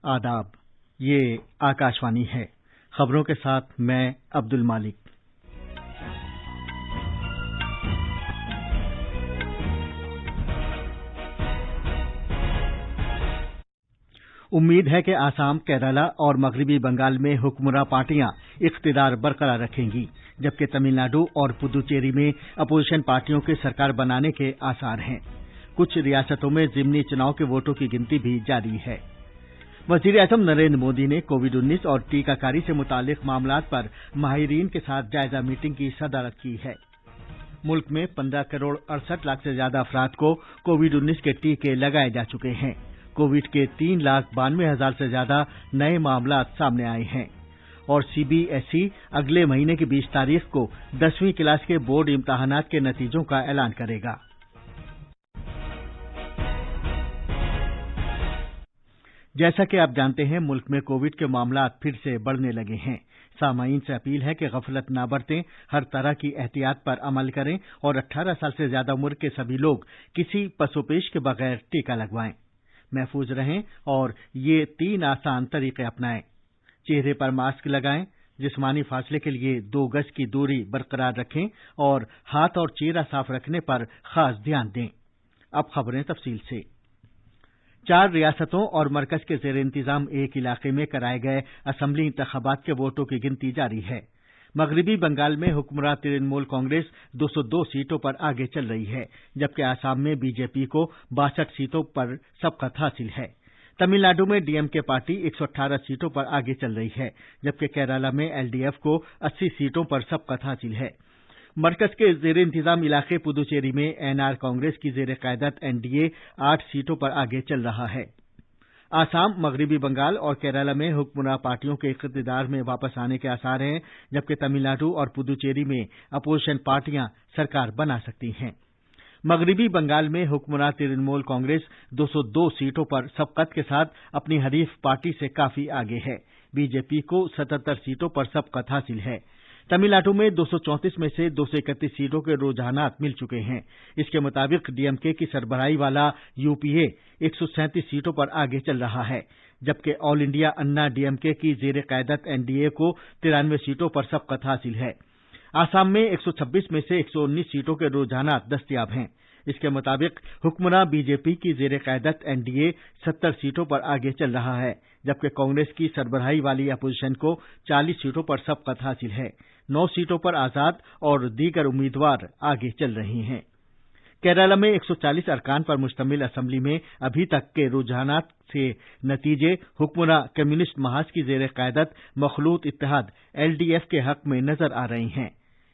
आदाब। ये आकाशवाणी है। खबरों के साथ मैं अब्दुल मालिक। उम्मीद है कि आसाम, केरला और मगरबी बंगाल में हुक्मरां पार्टियां इख्तिदार बरकरार रखेंगी, जबकि तमिलनाडु और पुदुचेरी में अपोजिशन पार्टियों के सरकार बनाने के आसार हैं। कुछ रियासतों में ज़िमनी चुनाव के वोटों की गिनती भी जारी है। वज़ीर-ए-आज़म नरेंद्र मोदी ने कोविड-19 और टीकाकारी से मुतालिक मामलात पर माहिरीन के साथ जायजा मीटिंग की सदारत की है। मुल्क में 15 करोड़ 68 लाख से ज्यादा अफराद को कोविड-19 के टीके लगाए जा चुके हैं। कोविड के 3,92,000 से ज्यादा नए मामलात सामने आए हैं और सीबीएसई अगले महीने की 20 तारीख को 10वीं क्लास के बोर्ड इम्तिहानात के नतीजों का ऐलान करेगा। जैसा कि आप जानते हैं, मुल्क में कोविड के मामलात फिर से बढ़ने लगे हैं। सामाईन से अपील है कि गफलत न बरतें, हर तरह की एहतियात पर अमल करें और 18 साल से ज्यादा उम्र के सभी लोग किसी पसोपेश के बगैर टीका लगवाएं। महफूज रहें और ये 3 आसान तरीके अपनाएं। चेहरे पर मास्क लगाएं, जिस्मानी फासले के लिए 2 गज की दूरी बरकरार रखें और हाथ और चेहरा साफ रखने पर खास ध्यान दें। अब खबरें तफसील से। 4 रियासतों और मरकज के ज़ेर इंतजाम एक इलाके में कराए गए असम्बली इंतखाबात के वोटों की गिनती जारी है। मगरबी बंगाल में हुक्मरां तृणमूल कांग्रेस 202 सीटों पर आगे चल रही है, जबकि आसाम में बीजेपी को 62 सीटों पर सबकत हासिल है। तमिलनाडु में डीएमके पार्टी 118 सीटों पर आगे चल रही है, जबकि केरला में एलडीएफ को 80 सीटों पर सबकत हासिल है। मरकज के ज़ेर इंतजाम इलाके पुदुचेरी में एनआर कांग्रेस की ज़ेर क़यादत एनडीए 8 सीटों पर आगे चल रहा है। आसाम, मगरबी बंगाल और केरला में हुक्मरां पार्टियों के इख्तिदार में वापस आने के आसार हैं, जबकि तमिलनाडु और पुदुचेरी में अपोजिशन पार्टियां सरकार बना सकती हैं। मगरबी बंगाल में हुक्मरां तृणमूल कांग्रेस 202 सीटों पर सबकत के साथ अपनी हरीफ पार्टी से काफी आगे है। बीजेपी को 77 सीटों पर सबकत हासिल है। तमिलनाडु में 234 में से 231 सीटों के रुझानात मिल चुके हैं। इसके मुताबिक डीएमके की सरबराही वाला यूपीए 137 सीटों पर आगे चल रहा है, जबकि ऑल इंडिया अन्ना डीएमके की ज़ेर क़यादत एनडीए को 93 सीटों पर सबकत हासिल है। आसाम में 126 में से 119 सीटों के रुझानात दस्तयाब हैं। इसके मुताबिक हुक्मरां बीजेपी की ज़ेर क़यादत एनडीए 70 सीटों पर आगे चल रहा है, जबकि कांग्रेस की सरबराही वाली अपोजिशन को 40 सीटों पर सबकत हासिल है। 9 सीटों पर आजाद और दीगर उम्मीदवार आगे चल रही हैं। केरला में 140 अरकान पर मुश्तमिल असम्बली में अभी तक के रुझानात से नतीजे हुक्मरां कम्युनिस्ट महाज की ज़ेर क़यादत मखलूत इत्तेहाद एलडीएफ के हक में नजर आ रही हैं।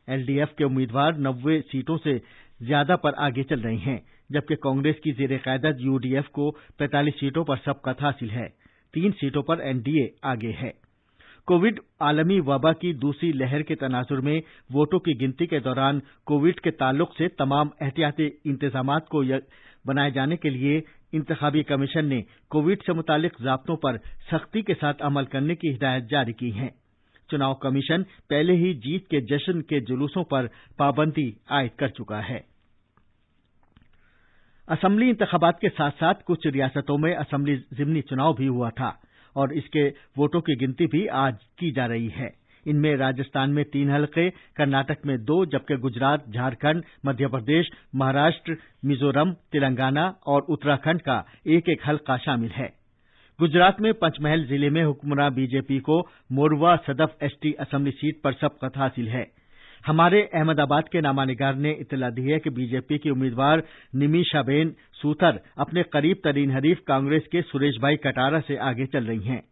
एलडीएफ के उम्मीदवार 90 सीटों से ज्यादा पर आगे चल रही हैं, जबकि कांग्रेस की ज़ेर क़यादत यूडीएफ को 45 सीटों पर सबकत हासिल है। 3 सीटों पर एनडीए आगे है। कोविड आलमी वबा की दूसरी लहर के तनाजुर में वोटों की गिनती के दौरान कोविड के ताल्लुक से तमाम एहतियाती इंतजामात को बनाए जाने के लिए इंतखाबी कमीशन ने कोविड से मुतालिक ज़ाब्तों पर सख्ती के साथ अमल करने की हिदायत जारी की है। चुनाव कमीशन पहले ही जीत के जश्न के जुलूसों पर पाबंदी आयद कर चुका है। असम्बली इंतखाबात के साथ साथ कुछ रियासतों में असम्बली ज़िमनी चुनाव भी हुआ था और इसके वोटों की गिनती भी आज की जा रही है। इनमें राजस्थान में 3 हलके, कर्नाटक में 2, जबकि गुजरात, झारखंड, मध्य प्रदेश, महाराष्ट्र, मिजोरम, तेलंगाना और उत्तराखंड का एक हलका शामिल है। गुजरात में पंचमहल जिले में हुक्मरां बीजेपी को Morwa Sadaf ST assembly seat पर सबकत हासिल है। हमारे अहमदाबाद के नामानिगार ने इत्तला दी है कि बीजेपी की उम्मीदवार निमिषाबेन सूथर अपने करीब तरीन हरीफ कांग्रेस के सुरेश भाई कटारा से आगे चल रही हैं।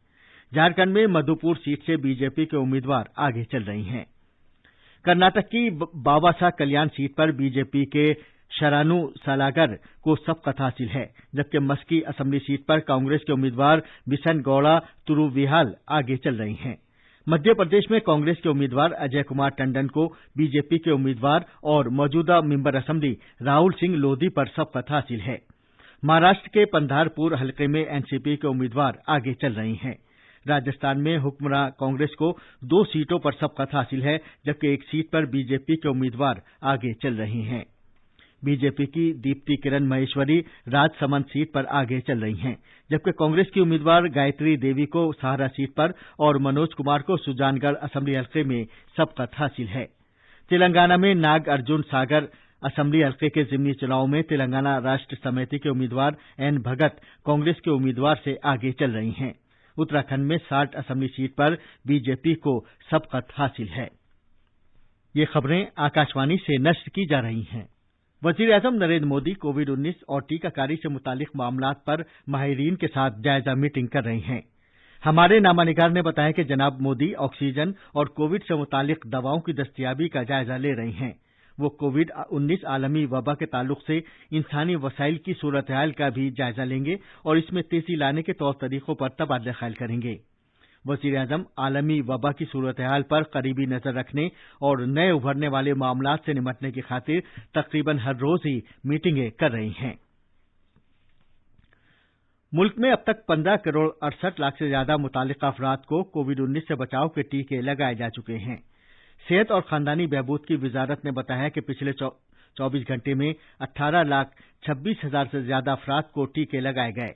झारखंड में मधुपुर सीट से बीजेपी के उम्मीदवार आगे चल रही हैं। कर्नाटक की बाबासा कल्याण सीट पर बीजेपी के शरानु सालागर को सबकत हासिल है, जबकि मस्की असम्बली सीट पर कांग्रेस के उम्मीदवार बिसन गौड़ा तुरुविहाल आगे चल रही हैं। मध्य प्रदेश में कांग्रेस के उम्मीदवार अजय कुमार टंडन को बीजेपी के उम्मीदवार और मौजूदा मेंबर असम्बली राहुल सिंह लोधी पर सबकत हासिल है। महाराष्ट्र के पंधारपुर हलके में एनसीपी के उम्मीदवार आगे चल रही हैं। राजस्थान में हुक्मरां कांग्रेस को 2 सीटों पर सबकत हासिल है, जबकि 1 सीट पर बीजेपी के उम्मीदवार आगे चल रही हैं। बीजेपी की दीप्ति किरण महेश्वरी राजसमंद सीट पर आगे चल रही हैं, जबकि कांग्रेस की उम्मीदवार गायत्री देवी को सहारा सीट पर और मनोज कुमार को सुजानगढ़ असेंबली हल्के में सबकत हासिल है। तेलंगाना में नाग अर्जुन सागर असेंबली हल्के के जिमनी चुनाव में तेलंगाना राष्ट्र समिति के उम्मीदवार एन भगत कांग्रेस के उम्मीदवार से आगे चल रही हैं। उत्तराखंड में 60 असेंबली सीट पर बीजेपी को सबकत हासिल है। ये खबरें आकाशवाणी से नष्ट की जा रही हैं। वजीर-ए-आज़म नरेंद्र मोदी कोविड-19 और टीकाकारी से मुतालिक मामलात पर माहिरीन के साथ जायजा मीटिंग कर रहे हैं। हमारे नामानिगार ने बताया कि जनाब मोदी ऑक्सीजन और कोविड से मुतालिक दवाओं की दस्तयाबी का जायजा ले रहे हैं। वो कोविड-19 आलमी वबा के ताल्लुक से इंसानी वसाइल की सूरत-ए-हाल का भी जायजा लेंगे और इसमें तेजी लाने के तौर तरीकों पर तबादला ख्याल करेंगे। वजीर-ए-आज़म आलमी वबा की सूरत-ए-हाल पर करीबी नजर रखने और नए उभरने वाले मामलात से निपटने की खातिर तकरीबन हर रोज ही मीटिंगें कर रही हैं। मुल्क में अब तक 15 करोड़ 68 लाख से ज्यादा मुतालिका अफराद को कोविड-19 से बचाव के टीके लगाए जा चुके हैं। सेहत और खानदानी बहबूद की वजारत ने बताया कि पिछले 24 घंटे में 18 लाख 26 हजार से ज्यादा अफराद को टीके लगाए गए।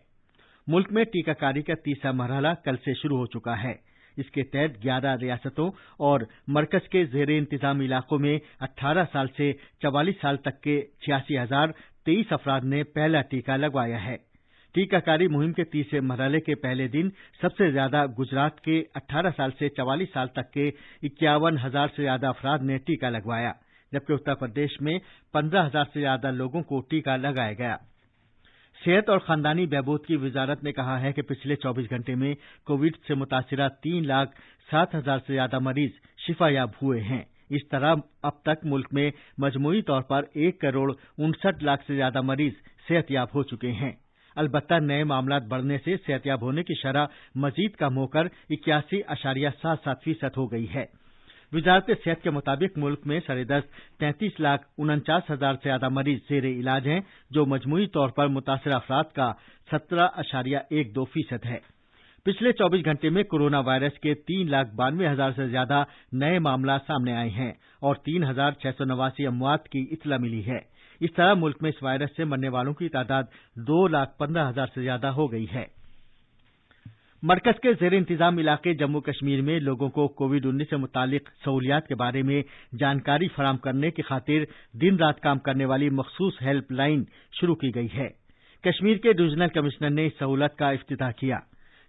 मुल्क में टीकाकारी का तीसरा मरहला कल से शुरू हो चुका है। इसके तहत 11 रियासतों और मरकज के जेर इंतजाम इलाकों में 18 साल से 44 साल तक के 86,023 अफराद ने पहला टीका लगवाया है। टीकाकारी मुहिम के तीसरे मरहले के पहले दिन सबसे ज्यादा गुजरात के 18 साल से 44 साल तक के 51,000 से ज्यादा अफराद ने टीका लगवाया, जबकि उत्तर प्रदेश में 15,000 से ज्यादा लोगों को टीका लगाया गया। सेहत और खानदानी बहबूद की वजारत ने कहा है कि पिछले 24 घंटे में कोविड से मुतासिरा 3,07,000 से ज्यादा मरीज शिफायाब हुए हैं। इस तरह अब तक मुल्क में मजमूई तौर पर 1 करोड़ 59 लाख से ज्यादा मरीज सेहतयाब हो चुके हैं। अलबत्ता नए मामलात बढ़ने से सेहतयाब होने की शरह मजीद कम होकर 81.77% हो गई है। वजारत सेहत के मुताबिक मुल्क में सरेदस्त 33,49,000 से ज्यादा मरीज जेर इलाज हैं, जो मजमूई तौर पर मुतासरा अफराद का 17.12% है। पिछले 24 घंटे में कोरोना वायरस के 3,92,000 से ज्यादा नए मामला सामने आए हैं और 3,689 अमवात की इत्तला मिली है। इस तरह मुल्क में इस वायरस से मरने वालों की तादाद 2,15,000 से ज्यादा हो गई है। मरकज के जेर इंतजाम इलाके जम्मू कश्मीर में लोगों को कोविड-19 से मुतालिक सहूलियात के बारे में जानकारी फराम करने की खातिर दिन रात काम करने वाली मखसूस हेल्पलाइन शुरू की गई है। कश्मीर के डिवीजनल कमिश्नर ने इस सहूलत का इफ्तिताह किया।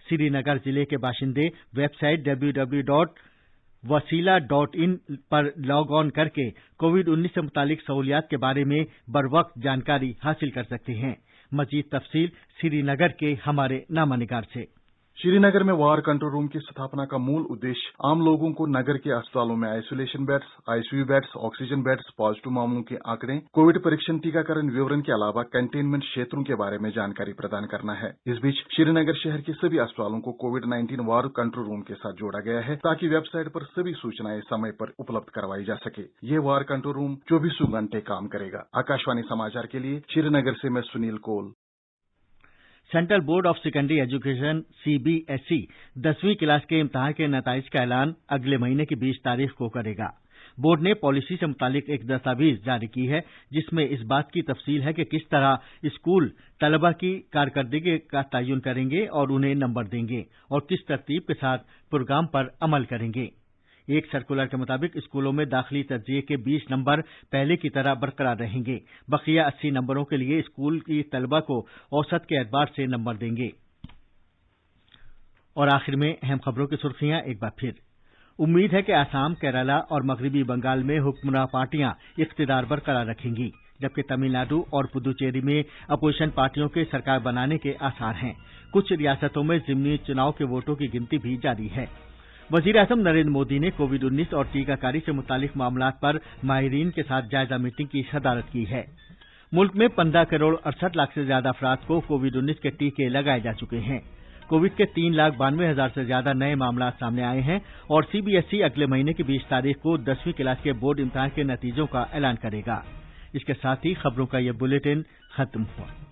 श्रीनगर जिले के बाशिंदे वेबसाइट www.wasila.in पर लॉग ऑन करके कोविड-19 से मुतालिक सहूलियात के बारे में बरवक्त जानकारी हासिल कर सकते हैं। मजीद तफसील श्रीनगर के हमारे नामानिगार से। श्रीनगर में वार कंट्रोल रूम की स्थापना का मूल उद्देश्य आम लोगों को नगर के अस्पतालों में isolation beds, ICU beds, oxygen beds, positive मामलों के आंकड़े, कोविड परीक्षण, टीकाकरण विवरण के अलावा कंटेनमेंट क्षेत्रों के बारे में जानकारी प्रदान करना है। इस बीच श्रीनगर शहर के सभी अस्पतालों को कोविड-19 वार कंट्रोल रूम के साथ जोड़ा गया है, ताकि वेबसाइट पर सभी सूचनाएं समय पर उपलब्ध करवाई जा सके। ये वार कंट्रोल रूम 24 घंटे काम करेगा। आकाशवाणी समाचार के लिए श्रीनगर से मैं Sunil Kaul. Central board of secondary education CBSE 10वीं क्लास के इम्तिहान के नताइज का ऐलान अगले महीने की 20 तारीख को करेगा। बोर्ड ने पॉलिसी से मुतालिक एक दस्तावेज जारी की है, जिसमें इस बात की तफसील है कि किस तरह स्कूल तलबा की कारकर्दगी का तयन करेंगे और उन्हें नंबर देंगे और किस तरतीब के साथ प्रोग्राम पर अमल करेंगे। एक सर्कुलर के मुताबिक स्कूलों में दाखिली तर्जीह के 20 नंबर पहले की तरह बरकरार रहेंगे। बकिया 80 नंबरों के लिए स्कूल की तलबा को औसत के एतबार से नंबर देंगे। और आखिर में अहम खबरों की सुर्खियां एक बार फिर। उम्मीद है कि आसाम, केरला और मगरबी बंगाल में हुक्मरां पार्टियां इख्तिदार बरकरार रखेंगी, जबकि तमिलनाडु और पुदुचेरी में अपोजिशन पार्टियों के सरकार बनाने के आसार हैं। कुछ रियासतों में जिमनी चुनाव के वोटों की गिनती भी जारी है। वजीर-ए-आज़म नरेंद्र मोदी ने कोविड-19 और टीकाकारी से मुतालिक मामलात पर माहिरीन के साथ जायजा मीटिंग की सदारत की है। मुल्क में 15 करोड़ 68 लाख से ज्यादा अफराद को कोविड-19 के टीके लगाए जा चुके हैं। कोविड के 3,92,000 से ज्यादा नए मामला सामने आए हैं और CBSE अगले महीने की 20 तारीख को 10वीं क्लास के बोर्ड इम्तिहान के नतीजों का ऐलान करेगा। इसके साथ ही खबरों का यह बुलेटिन खत्म हुआ।